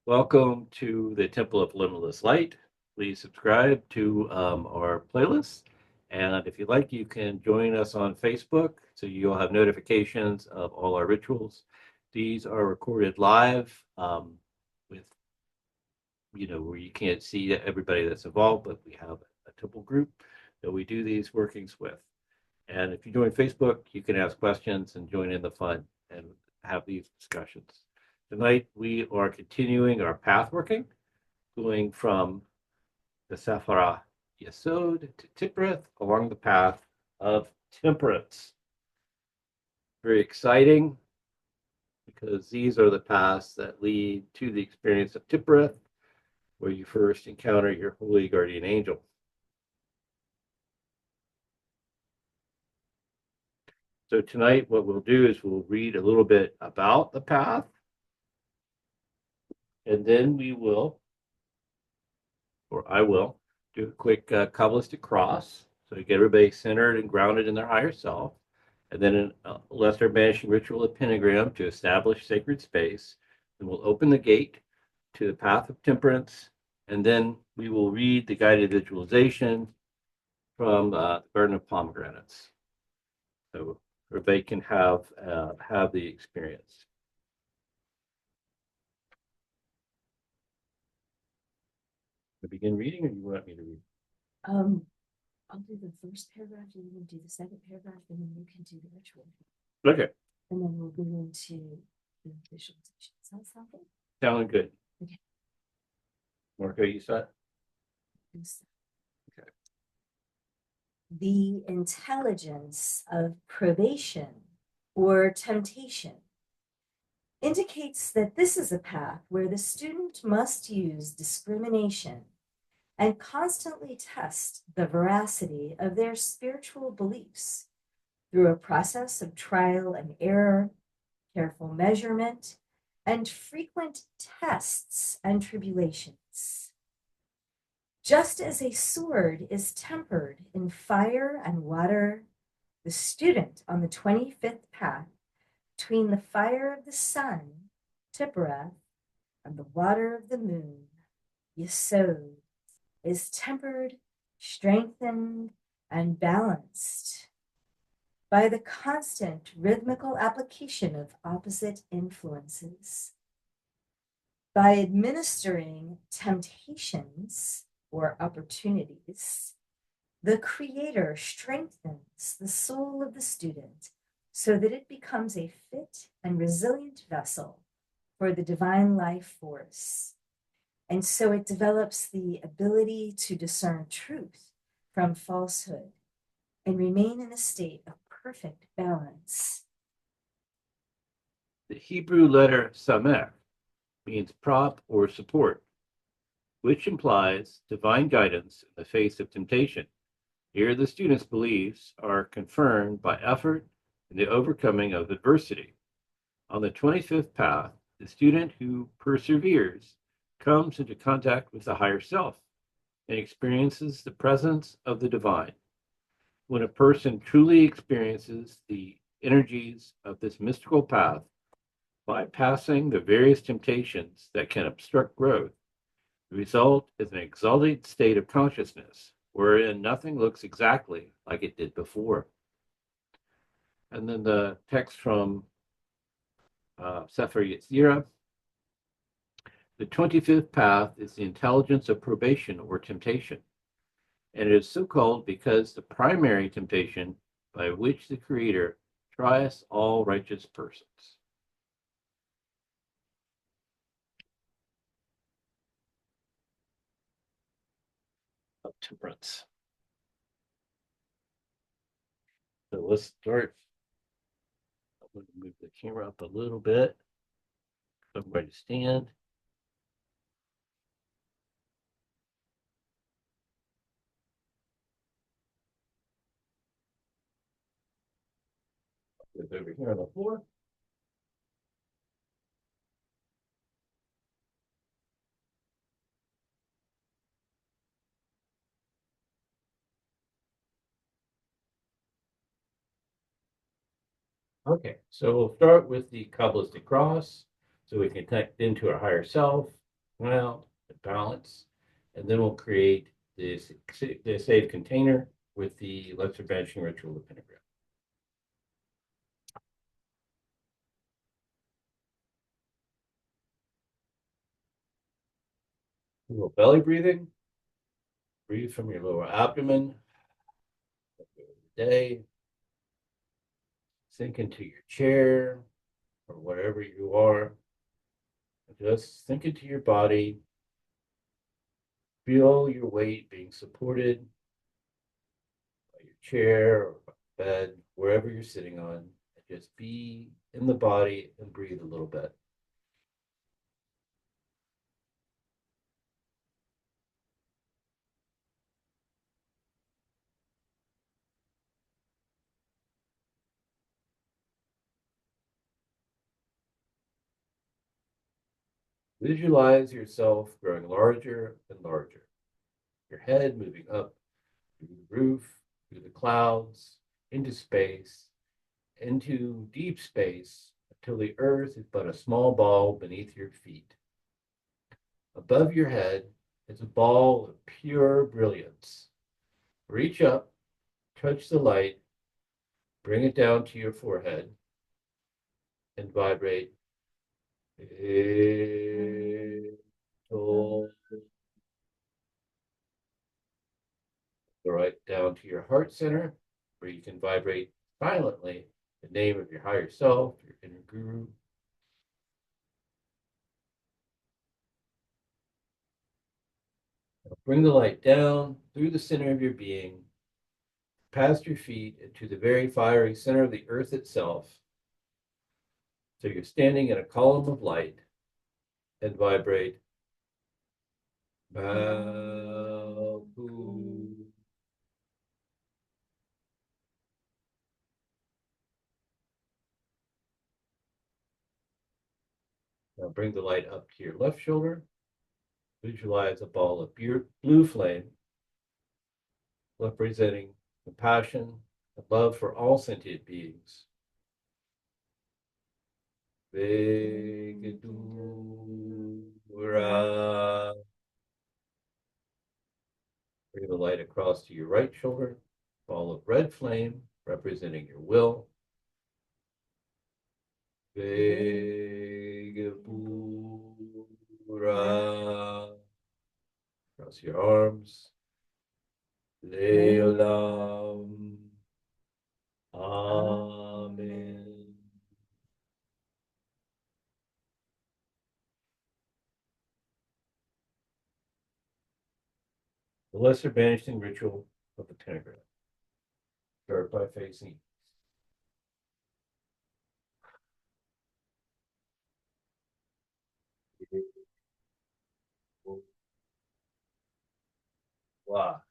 Welcome to the Temple of Limitless Light. Please subscribe to our playlist. And if you like, you can join us on Facebook so you'll have notifications of all our rituals. These are recorded live with, where you can't see everybody that's involved, but we have a temple group that we do these workings with. And if you join Facebook, you can ask questions and join in the fun and have these discussions. Tonight, we are continuing our pathworking, going from the Sephirah Yesod to Tiprith along the path of Temperance. Very exciting because these are the paths that lead to the experience of Tiprith, where you first encounter your holy guardian angel. So tonight, what we'll do is we'll read a little bit about the path, and then we will, or I will, do a quick Kabbalistic cross. So you get everybody centered and grounded in their higher self. And then a lesser banishing ritual of pentagram to establish sacred space. And we'll open the gate to the path of temperance. And then we will read the guided visualization from the Garden of Pomegranates. So everybody can have the experience. To begin reading, or you want me to read? I'll do the first paragraph, and you can do the second paragraph, and then you can do the ritual. Okay. And then we'll go into the visualization. Does that sound good? Sounding good. Okay. Marco, you set? Okay. The intelligence of probation or temptation indicates that this is a path where the student must use discrimination and constantly test the veracity of their spiritual beliefs through a process of trial and error, careful measurement, and frequent tests and tribulations. Just as a sword is tempered in fire and water, the student on the 25th path between the fire of the sun, Tippereth, and the water of the moon, Yesod, is tempered, strengthened, and balanced by the constant rhythmical application of opposite influences. By administering temptations or opportunities, the Creator strengthens the soul of the student so that it becomes a fit and resilient vessel for the divine life force. And so it develops the ability to discern truth from falsehood and remain in a state of perfect balance. The Hebrew letter Samech means prop or support, which implies divine guidance in the face of temptation. Here, the student's beliefs are confirmed by effort in the overcoming of adversity. On the 25th path, the student who perseveres comes into contact with the higher self and experiences the presence of the divine. When a person truly experiences the energies of this mystical path, bypassing the various temptations that can obstruct growth, the result is an exalted state of consciousness wherein nothing looks exactly like it did before. And then the text from Sefer Yetzirah. The 25th path is the intelligence of probation or temptation, and it is so called because the primary temptation by which the Creator trieth all righteous persons. Of temperance. So let's start. I'm going to move the camera up a little bit. Everybody stand. It's over here on the floor. Okay, so we'll start with the Kabbalistic cross so we can connect into our higher self. out, the balance, and then we'll create the safe container with the lesser banishing ritual of pentagram. A little belly breathing. Breathe from your lower abdomen. Day. Sink into your chair or wherever you are. Just sink into your body. Feel your weight being supported by your chair or bed, wherever you're sitting on. Just be in the body and breathe a little bit. Visualize yourself growing larger and larger. Your head moving up through the roof, through the clouds, into space, into deep space, until the earth is but a small ball beneath your feet. Above your head is a ball of pure brilliance. Reach up, touch the light, bring it down to your forehead, and vibrate. Right down to your heart center, where you can vibrate silently the name of your higher self, your inner guru. Now bring the light down through the center of your being, past your feet, into the very fiery center of the earth itself. So you're standing in a column of light and vibrate. Now bring the light up to your left shoulder. Visualize a ball of blue flame representing compassion and love for all sentient beings. Vegadura. Bring the light across to your right shoulder. Ball of red flame representing your will. Vegadura. Cross your arms. Leolam. Amen. The lesser banishing ritual of the pentagram. Start by facing. Wow.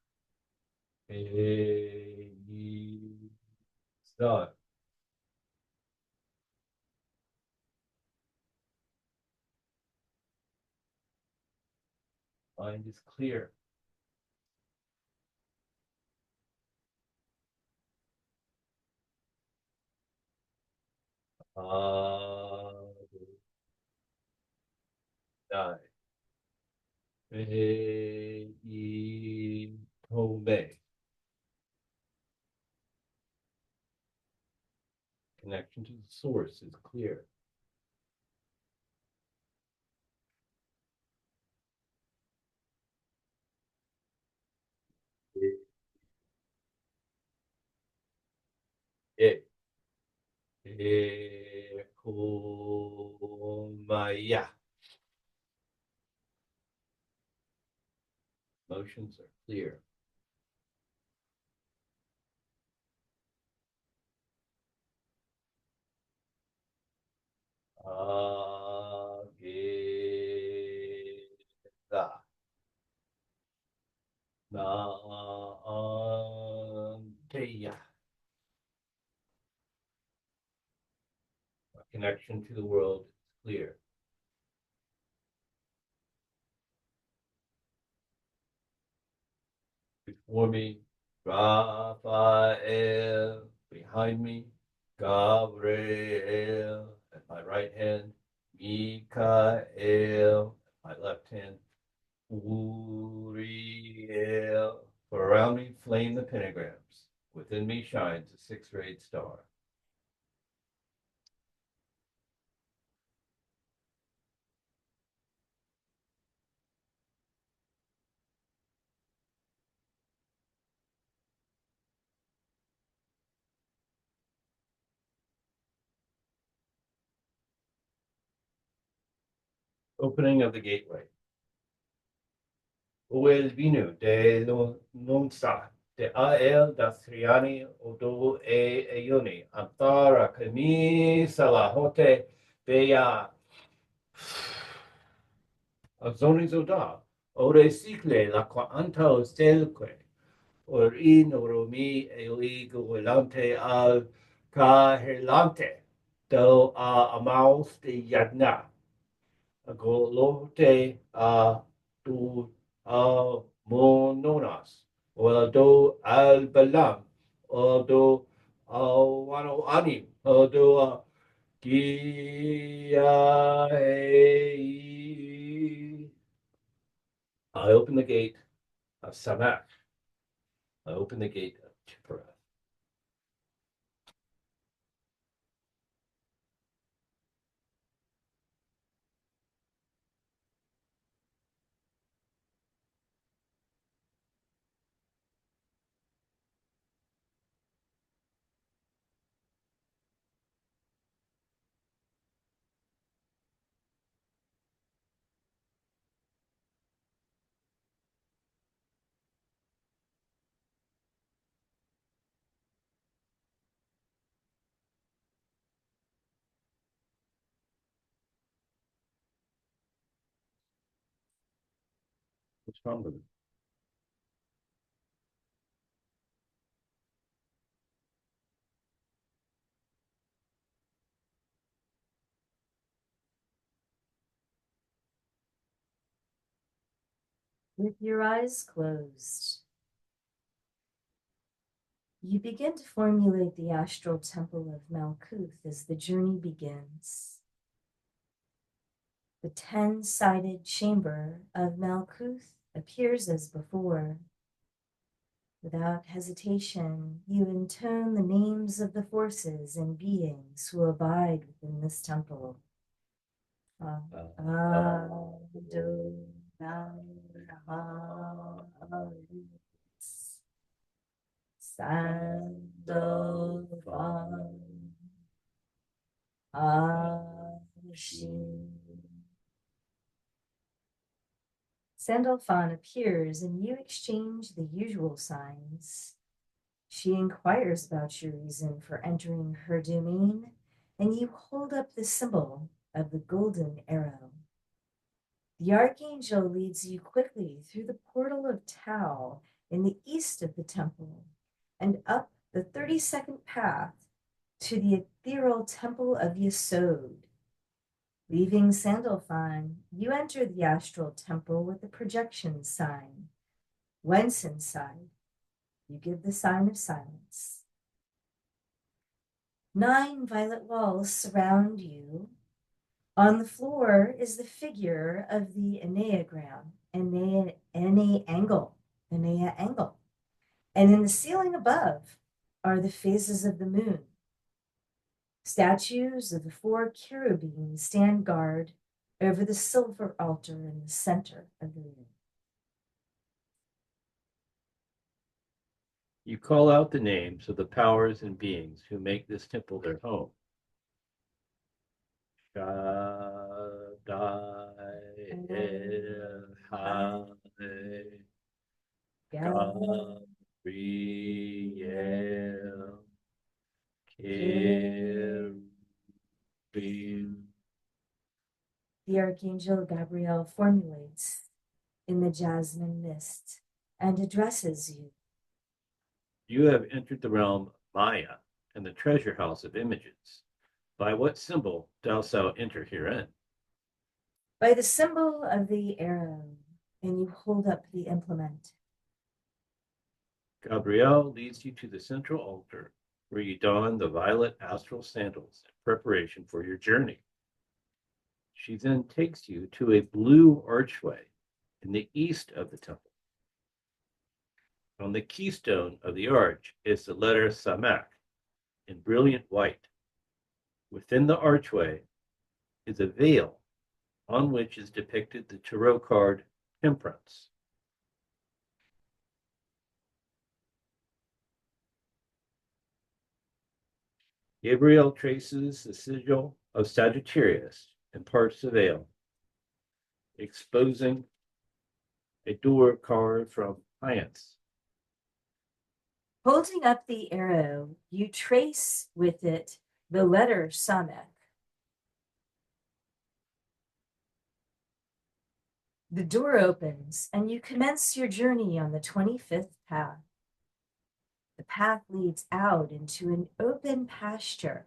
Start. Mind is clear. Die. Home. Connection to the source is clear. Kumaya. Emotions are clear. Ageda. Naanteya. Our connection to the world is clear. Before me, Raphael. Behind me, Gabriel. At my right hand, Mikael. At My left hand, Uriel. For around me flame the pentagrams. Within me shines a six-rayed star. Opening of the gateway. O el vino de nonsa, de a el dastriani odo e eoni, antara camisa la hote bea azonis oda, ore sicle la quanta ostelque, or in oromi eoigo volante al cahelante, do a amaus de yadna. Golote tu mononas, o do al balam, o do wano anim, o do gia. I open the gate of Samak. I open the gate of Temperance. What's wrong with it? With your eyes closed, you begin to formulate the astral temple of Malkuth as the journey begins. The 10-sided chamber of Malkuth appears as before. Without hesitation, you intone the names of the forces and beings who abide within this temple. Sandalphon appears and you exchange the usual signs. She inquires about your reason for entering her domain, and you hold up the symbol of the golden arrow. The archangel leads you quickly through the portal of Tau in the east of the temple and up the 32nd path to the ethereal temple of Yesod. Leaving Sandalphon, you enter the astral temple with the projection sign. Once inside, you give the sign of silence. 9 violet walls surround you. On the floor is the figure of the Enneagram, Enneaangle. And in the ceiling above are the phases of the moon. Statues of the 4 cherubim stand guard over the silver altar in the center of the room. You call out the names of the powers and beings who make this temple their home. Gabriel, The Archangel Gabriel formulates in the jasmine mist and addresses you. You have entered the realm of Maya and the treasure house of images. By what symbol dost thou enter herein? By the symbol of the arrow, and you hold up the implement. Gabriel leads you to the central altar, where you don the violet astral sandals in preparation for your journey. She then takes you to a blue archway in the east of the temple. On the keystone of the arch is the letter Samek in brilliant white. Within the archway is a veil on which is depicted the tarot card Temperance. Gabriel traces the sigil of Sagittarius and parts the veil, exposing a door carved from faience. Holding up the arrow, you trace with it the letter Samek. The door opens and you commence your journey on the 25th path. The path leads out into an open pasture.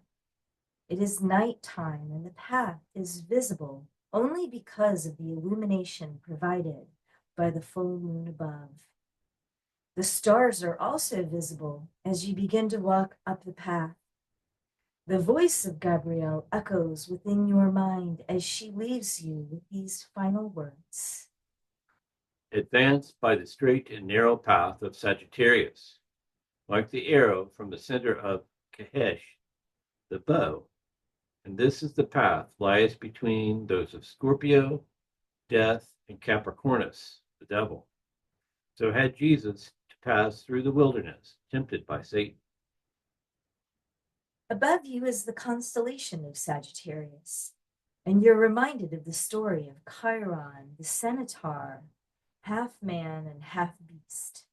It is nighttime and the path is visible only because of the illumination provided by the full moon above. The stars are also visible as you begin to walk up the path. The voice of Gabrielle echoes within your mind as she leaves you with these final words. Advance by the straight and narrow path of Sagittarius, like the arrow from the center of Kahesh, the bow, and this is the path lies between those of Scorpio, Death, and Capricornus, the devil. So had Jesus to pass through the wilderness, tempted by Satan. Above you is the constellation of Sagittarius, and you're reminded of the story of Chiron, the centaur, half man and half beast.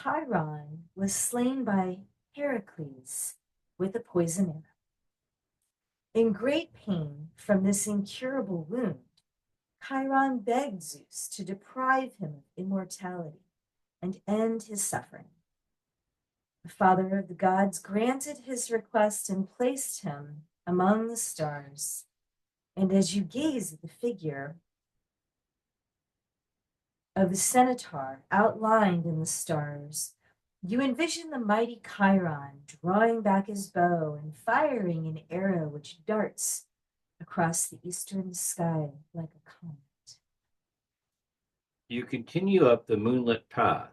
Chiron was slain by Heracles with a poison arrow. In great pain from this incurable wound, Chiron begged Zeus to deprive him of immortality and end his suffering. The father of the gods granted his request and placed him among the stars. And as you gaze at the figure of the centaur outlined in the stars, you envision the mighty Chiron drawing back his bow and firing an arrow which darts across the eastern sky like a comet. You continue up the moonlit path.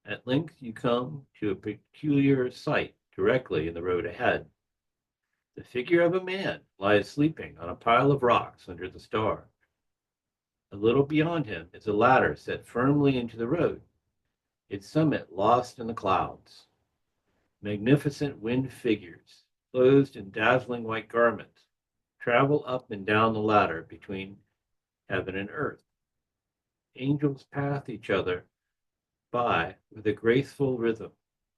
At length you come to a peculiar sight directly in the road ahead. The figure of a man lies sleeping on a pile of rocks under the star. A little beyond him is a ladder set firmly into the road, its summit lost in the clouds. Magnificent winged figures, clothed in dazzling white garments, travel up and down the ladder between heaven and earth. Angels pass each other by with a graceful rhythm,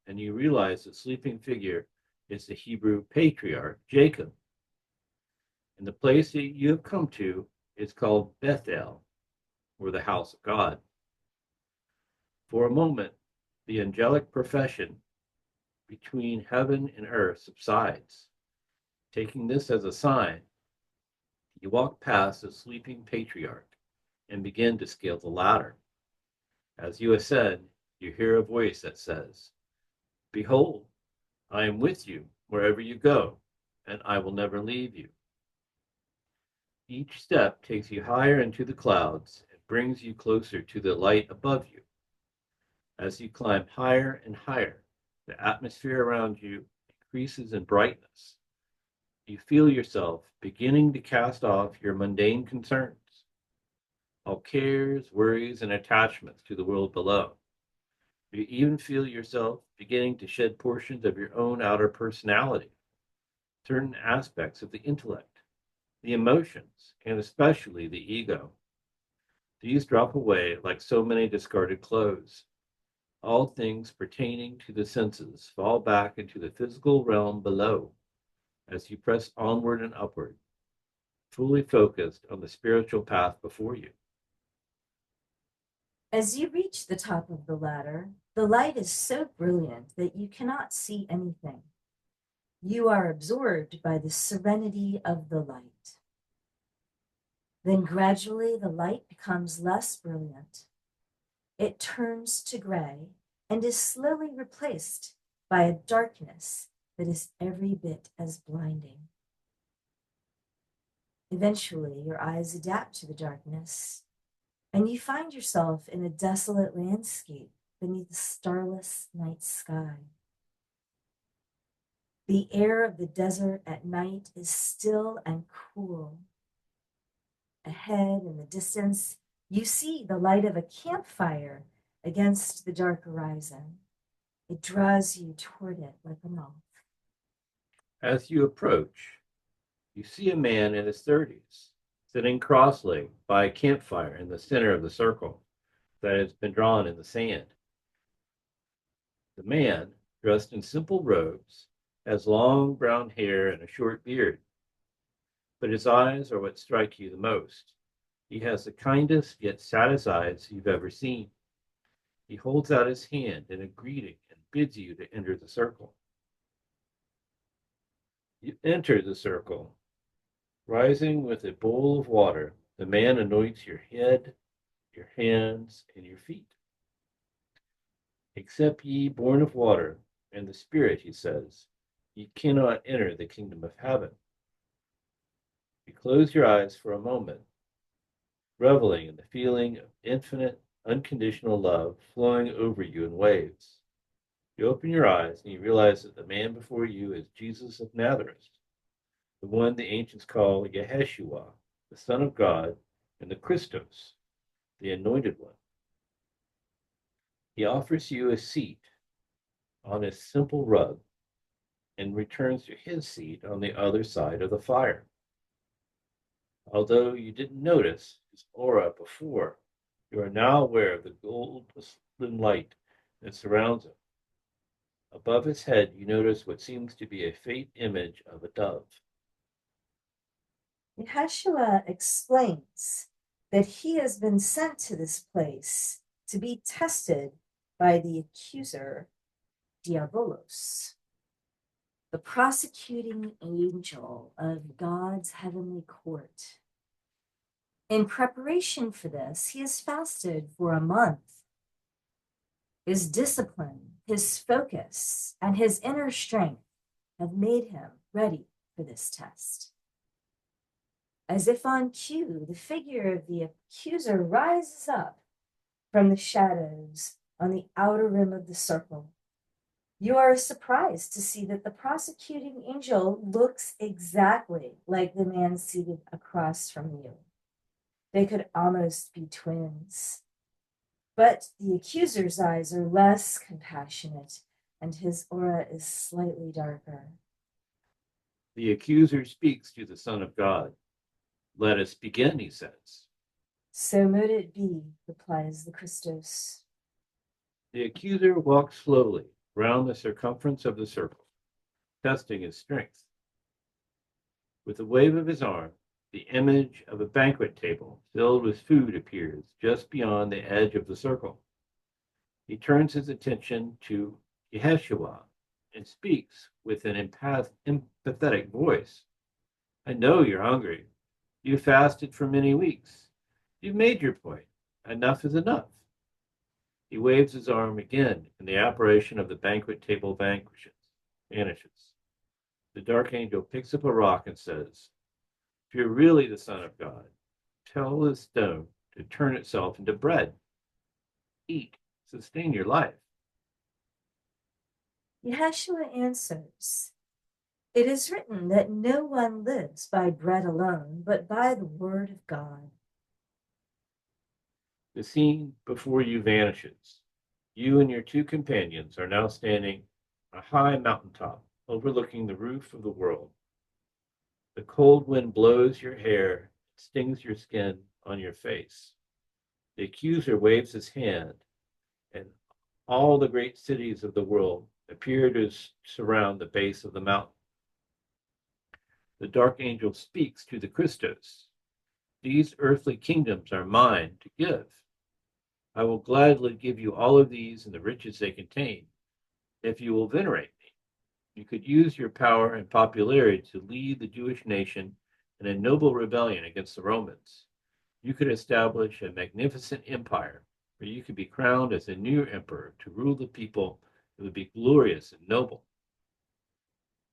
and you realize the sleeping figure is the Hebrew patriarch Jacob. And the place that you have come to is called Bethel, or the house of God. For a moment, the angelic procession between heaven and earth subsides. Taking this as a sign, you walk past the sleeping patriarch and begin to scale the ladder. As you ascend, you hear a voice that says, "Behold, I am with you wherever you go, and I will never leave you." Each step takes you higher into the clouds and brings you closer to the light above you. As you climb higher and higher, the atmosphere around you increases in brightness. You feel yourself beginning to cast off your mundane concerns, all cares, worries, and attachments to the world below. You even feel yourself beginning to shed portions of your own outer personality, certain aspects of the intellect, the emotions, and especially the ego. These drop away like so many discarded clothes. All things pertaining to the senses fall back into the physical realm below as you press onward and upward, fully focused on the spiritual path before you. As you reach the top of the ladder, the light is so brilliant that you cannot see anything. You are absorbed by the serenity of the light. Then gradually the light becomes less brilliant. It turns to gray and is slowly replaced by a darkness that is every bit as blinding. Eventually, your eyes adapt to the darkness, and you find yourself in a desolate landscape beneath a starless night sky. The air of the desert at night is still and cool. Ahead in the distance, you see the light of a campfire against the dark horizon. It draws you toward it like a moth. As you approach, you see a man in his 30s, sitting cross-legged by a campfire in the center of the circle that has been drawn in the sand. The man, dressed in simple robes, has long brown hair and a short beard, but his eyes are what strike you the most. He has the kindest yet saddest eyes you've ever seen. He holds out his hand in a greeting and bids you to enter the circle. You enter the circle. Rising with a bowl of water, the man anoints your head, your hands, and your feet. Except ye born of water and the Spirit, he says, ye cannot enter the kingdom of heaven. You close your eyes for a moment, reveling in the feeling of infinite, unconditional love flowing over you in waves. You open your eyes and you realize that the man before you is Jesus of Nazareth, the one the ancients call Yeshua, the Son of God, and the Christos, the Anointed One. He offers you a seat on a simple rug and returns to his seat on the other side of the fire. Although you didn't notice his aura before, you are now aware of the golden light that surrounds him. Above his head, you notice what seems to be a faint image of a dove. Yeshua explains that he has been sent to this place to be tested by the accuser, Diabolos, the prosecuting angel of God's heavenly court. In preparation for this, he has fasted for a month. His discipline, his focus, and his inner strength have made him ready for this test. As if on cue, the figure of the accuser rises up from the shadows on the outer rim of the circle. You are surprised to see that the prosecuting angel looks exactly like the man seated across from you. They could almost be twins. But the accuser's eyes are less compassionate, and his aura is slightly darker. The accuser speaks to the Son of God. Let us begin, he says. So mote it be, replies the Christos. The accuser walks slowly round the circumference of the circle, testing his strength. With a wave of his arm, the image of a banquet table filled with food appears just beyond the edge of the circle. He turns his attention to Yeshua and speaks with an empathetic voice. I know you're hungry. You fasted for many weeks. You've made your point. Enough is enough. He waves his arm again, and the apparition of the banquet table vanishes. The dark angel picks up a rock and says, if you're really the Son of God, tell this stone to turn itself into bread. Eat, sustain your life. Yeshua answers, it is written that no one lives by bread alone, but by the word of God. The scene before you vanishes. You and your two companions are now standing on a high mountaintop overlooking the roof of the world. The cold wind blows your hair, stings your skin on your face. The accuser waves his hand, and all the great cities of the world appear to surround the base of the mountain. The dark angel speaks to the Christos. These earthly kingdoms are mine to give. I will gladly give you all of these and the riches they contain, if you will venerate me. You could use your power and popularity to lead the Jewish nation in a noble rebellion against the Romans. You could establish a magnificent empire where you could be crowned as a new emperor to rule the people. It would be glorious and noble.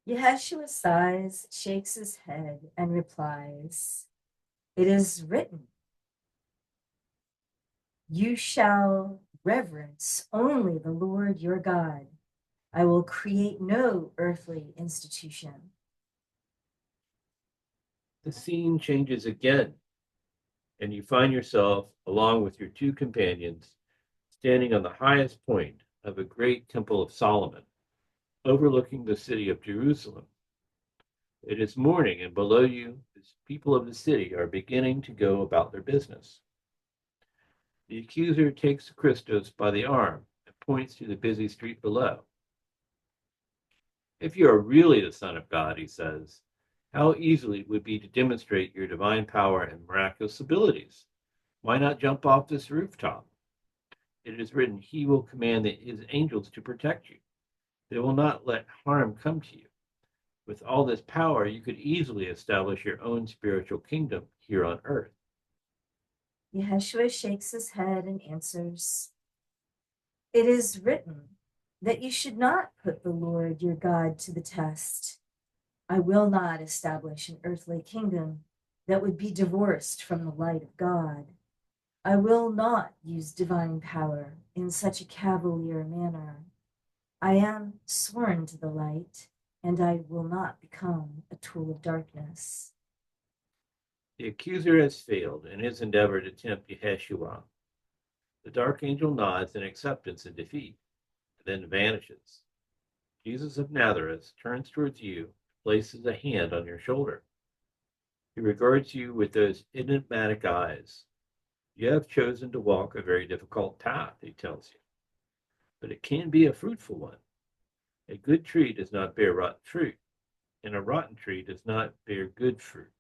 Yeshua sighs, shakes his head, and replies, "It is written, you shall reverence only the Lord your God. I will create no earthly institution." The scene changes again, and you find yourself, along with your two companions, standing on the highest point of a great temple of Solomon, overlooking the city of Jerusalem. It is morning, and below you, the people of the city are beginning to go about their business. The accuser takes Christos by the arm and points to the busy street below. "If you are really the Son of God," he says, "how easily it would be to demonstrate your divine power and miraculous abilities. Why not jump off this rooftop? It is written, he will command his angels to protect you. They will not let harm come to you. With all this power, you could easily establish your own spiritual kingdom here on earth." Yeshua shakes his head and answers, "It is written that you should not put the Lord your God to the test. I will not establish an earthly kingdom that would be divorced from the light of God. I will not use divine power in such a cavalier manner. I am sworn to the light, and I will not become a tool of darkness." The accuser has failed in his endeavor to tempt Yeshua. The dark angel nods in acceptance and defeat, and then vanishes. Jesus of Nazareth turns towards you and places a hand on your shoulder. He regards you with those enigmatic eyes. "You have chosen to walk a very difficult path," he tells you, "but it can be a fruitful one. A good tree does not bear rotten fruit, and a rotten tree does not bear good fruit.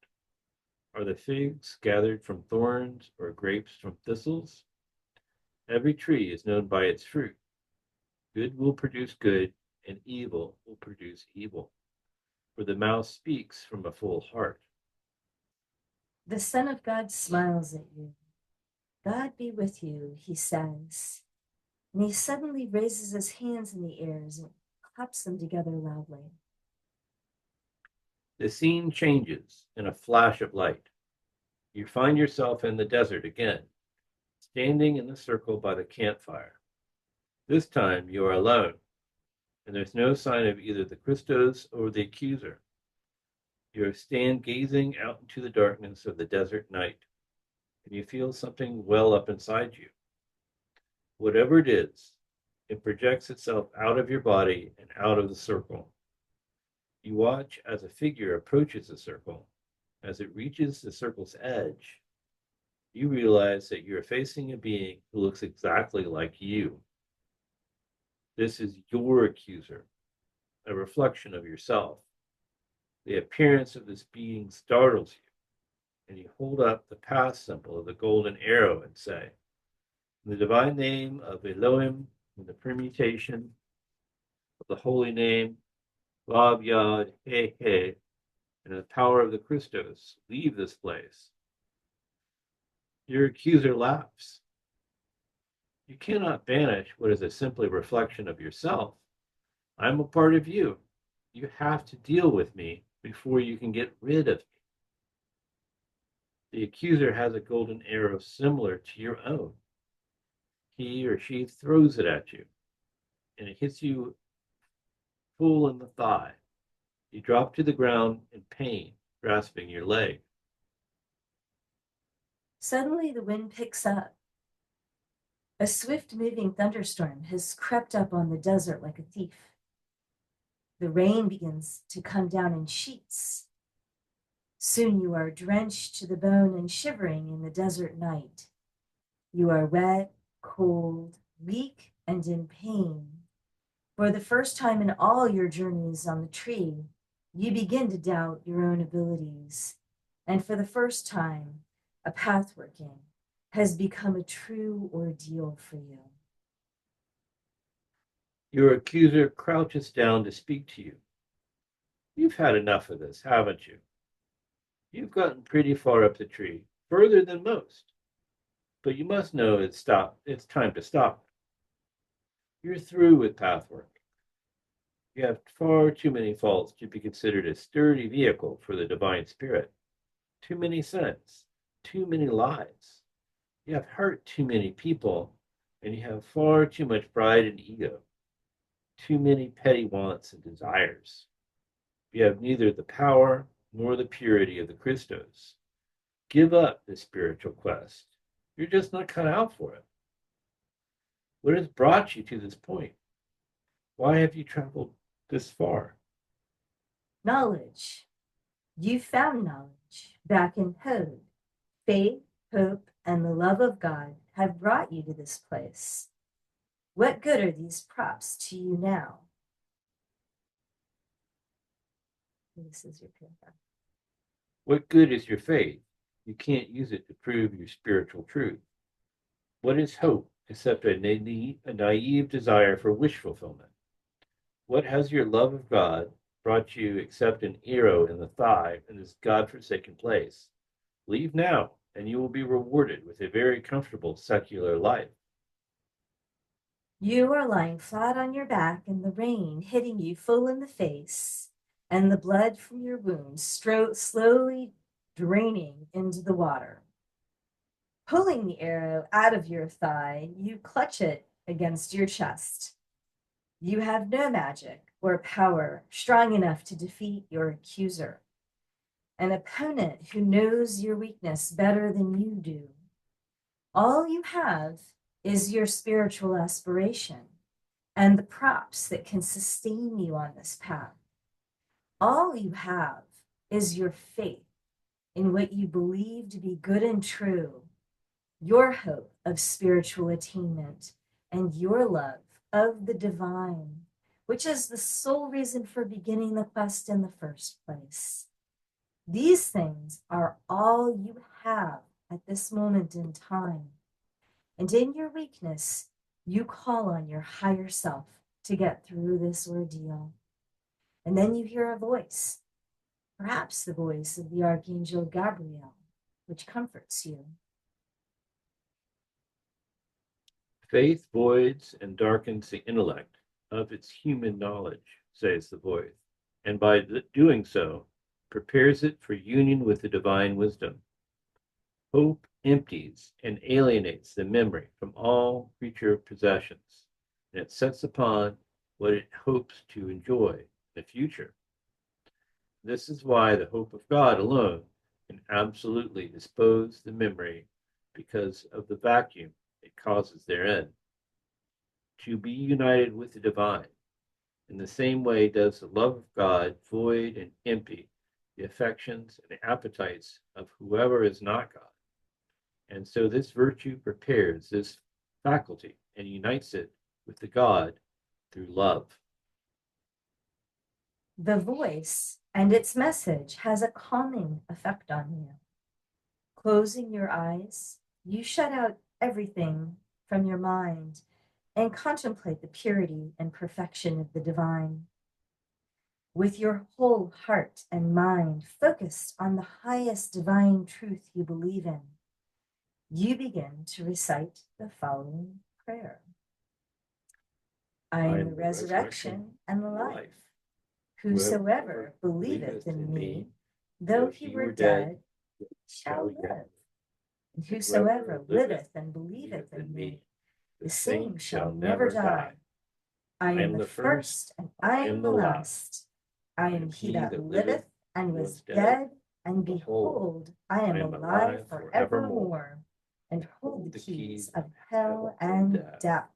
Are the figs gathered from thorns or grapes from thistles? Every tree is known by its fruit. Good will produce good, and evil will produce evil. For the mouth speaks from a full heart." The Son of God smiles at you. "God be with you," he says. And he suddenly raises his hands in the air and claps them together loudly. The scene changes in a flash of light. You find yourself in the desert again, standing in the circle by the campfire. This time you are alone, and there's no sign of either the Christos or the accuser. You stand gazing out into the darkness of the desert night, and you feel something well up inside you. Whatever it is, it projects itself out of your body and out of the circle. You watch as a figure approaches the circle. As it reaches the circle's edge, you realize that you're facing a being who looks exactly like you. This is your accuser, a reflection of yourself. The appearance of this being startles you, and you hold up the pass symbol of the golden arrow and say, "In the divine name of Elohim, in the permutation of the holy name, Vav Yad He He, and in the power of the Christos, leave this place." Your accuser laughs. "You cannot banish what is a simply reflection of yourself. I'm a part of you. You have to deal with me before you can get rid of me." The accuser has a golden arrow similar to your own. He or she throws it at you, and it hits you full in the thigh. You drop to the ground in pain, grasping your leg. Suddenly the wind picks up. A swift-moving thunderstorm has crept up on the desert like a thief. The rain begins to come down in sheets. Soon you are drenched to the bone and shivering in the desert night. You are wet, cold, weak, and in pain. For the first time in all your journeys on the tree, you begin to doubt your own abilities. And for the first time, a pathworking has become a true ordeal for you. Your accuser crouches down to speak to you. "You've had enough of this, haven't you? You've gotten pretty far up the tree, further than most. But you must know it's time to stop. You're through with pathwork. You have far too many faults to be considered a sturdy vehicle for the divine spirit. Too many sins, too many lies. You have hurt too many people, and you have far too much pride and ego, too many petty wants and desires. You have neither the power nor the purity of the Christos. Give up this spiritual quest. You're just not cut out for it. What has brought you to this point? Why have you traveled this far? Knowledge. You found knowledge back in Hode. Faith, hope, and the love of God have brought you to this place. What good are these props to you now? This is your paragraph. What good is your faith? You can't use it to prove your spiritual truth. What is hope except a naive desire for wish fulfillment? What has your love of God brought you except an arrow in the thigh in this God-forsaken place? Leave now, and you will be rewarded with a very comfortable secular life. You are lying flat on your back in the rain, hitting you full in the face, and the blood from your wounds slowly draining into the water. Pulling the arrow out of your thigh, you clutch it against your chest. You have no magic or power strong enough to defeat your accuser, an opponent who knows your weakness better than you do. All you have is your spiritual aspiration and the props that can sustain you on this path. All you have is your faith in what you believe to be good and true, your hope of spiritual attainment, and your love of the divine, which is the sole reason for beginning the quest in the first place. These things are all you have at this moment in time. And in your weakness, you call on your higher self to get through this ordeal. And then you hear a voice, perhaps the voice of the Archangel Gabriel, which comforts you. Faith voids and darkens the intellect of its human knowledge, says the voice, and by doing so, prepares it for union with the divine wisdom. Hope empties and alienates the memory from all creature possessions, and it sets upon what it hopes to enjoy in the future. This is why the hope of God alone can absolutely dispose the memory because of the vacuum it causes therein. To be united with the divine, in the same way does the love of God void and empty the affections and the appetites of whoever is not God. And so this virtue prepares this faculty and unites it with the God through love. The voice and its message has a calming effect on you. Closing your eyes, you shut out everything from your mind and contemplate the purity and perfection of the divine. With your whole heart and mind focused on the highest divine truth you believe in, you begin to recite the following prayer. I am the resurrection and the life. Whosoever believeth in me, though he were dead, shall live. And whosoever liveth and believeth in me, the same shall never die. I am the first and I am the last. I am he that liveth and was dead, and behold, I am alive forevermore, and hold the keys of hell and death.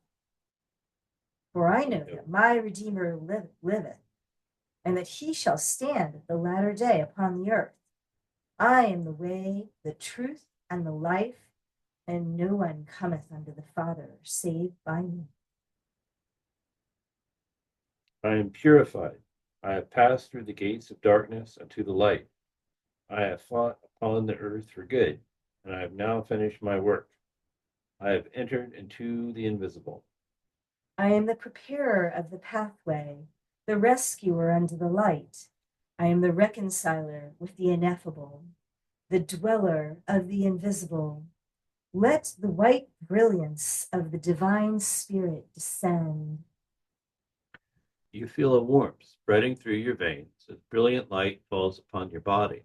For I know that my Redeemer liveth, and that he shall stand at the latter day upon the earth. I am the way, the truth, and the life, and no one cometh unto the Father save by me. I am purified. I have passed through the gates of darkness unto the light. I have fought upon the earth for good, and I have now finished my work. I have entered into the invisible. I am the preparer of the pathway, the rescuer unto the light. I am the reconciler with the ineffable, the dweller of the invisible. Let the white brilliance of the divine spirit descend. You feel a warmth spreading through your veins as brilliant light falls upon your body.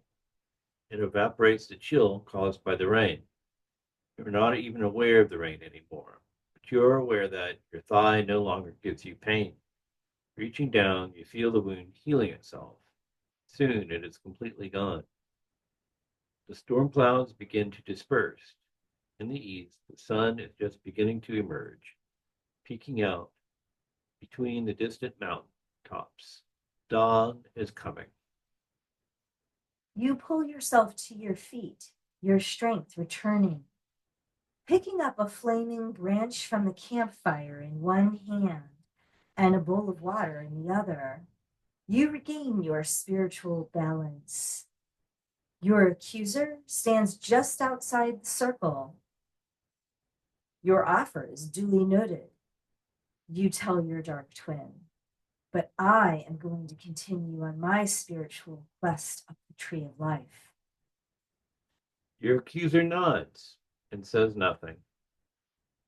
It evaporates the chill caused by the rain. You're not even aware of the rain anymore, but you're aware that your thigh no longer gives you pain. Reaching down, you feel the wound healing itself. Soon it is completely gone. The storm clouds begin to disperse. In the east, the sun is just beginning to emerge, peeking out between the distant mountain tops. Dawn is coming. You pull yourself to your feet, your strength returning. Picking up a flaming branch from the campfire in one hand and a bowl of water in the other, you regain your spiritual balance. Your accuser stands just outside the circle. Your offer is duly noted. You tell your dark twin, but I am going to continue on my spiritual quest up the tree of life. Your accuser nods and says nothing,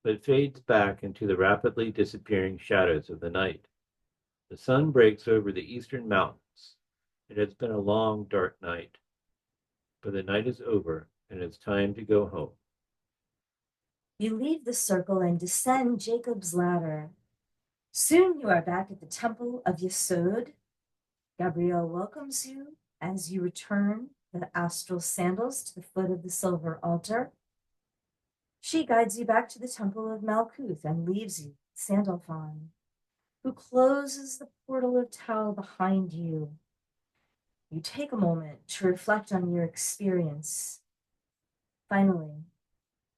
but fades back into the rapidly disappearing shadows of the night. The sun breaks over the eastern mountains. It has been a long, dark night, but the night is over and it's time to go home. You leave the circle and descend Jacob's ladder. Soon you are back at the temple of Yesod. Gabrielle welcomes you as you return the astral sandals to the foot of the silver altar. She guides you back to the temple of Malkuth and leaves you with Sandalphon, who closes the portal of Tau behind you. You take a moment to reflect on your experience. Finally,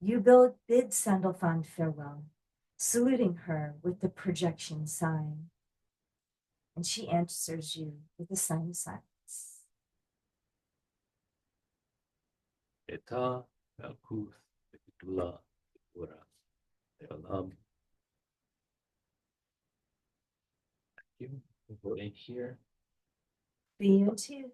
you bid Sandalphon farewell, saluting her with the projection sign. And she answers you with a sign of silence. Eta Malkuth Betula Ura Eolam. Thank you for being here. See you too.